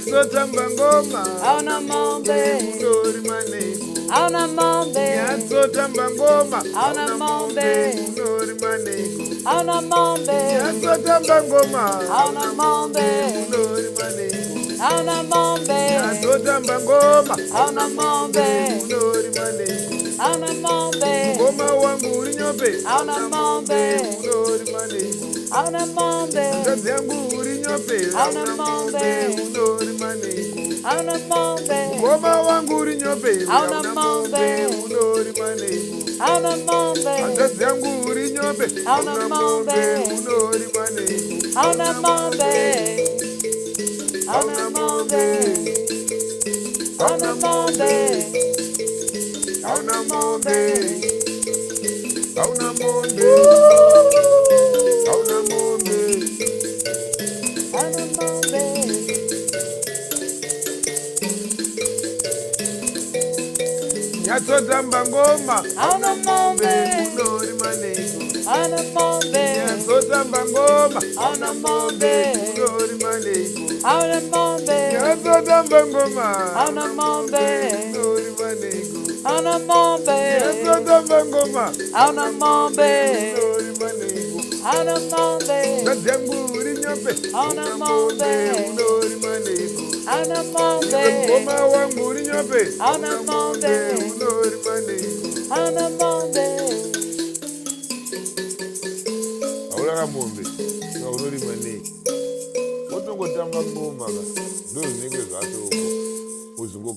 Nyatsotamba ngoma hauna mombe, unori maneko. hauna mombe, Nyatsotamba ngoma hauna mombe, unori maneko. hauna mombe, Nyatsotamba ngoma hauna mombe, unori maneko. hauna mombe, Nyatsotamba ngoma hauna mombe, unori maneko. hauna mombe, Ngoma wangu uri nyope hauna mombe, unori maneko. hauna mombe, Mzazi yangu uri nyope hauna mombe, unori maneko. hauna mombe, Ngoma wangu uri nyope hauna mombe, unori maneko. hauna mombe, Mzazi yangu uri nyope hauna mombe, unori maneko. hauna mombe, hauna mombe, hauna mombe, Hauna monde, hauna monde, hauna monde. hauna mombe, Nyatsotamba ngoma hauna mombe, unori maneko. hauna mombe, Nyatsotamba ngoma hauna mombe, unori maneko. hauna mombe, Nyatsotamba ngoma hauna mombe, unori maneko. hauna mombe, Nyatsotamba ngoma hauna mombe, unori maneko. hauna mombe, Mzazi yangu uri nyope hauna mombe, unori maneko. hauna mombe, Ngoma wangu uri nyope hauna mombe, unori maneko. hauna mombe. Hauna mombe unori maneko. Wotongotamba ngoma ka ndozvinenge zvatoko uzongo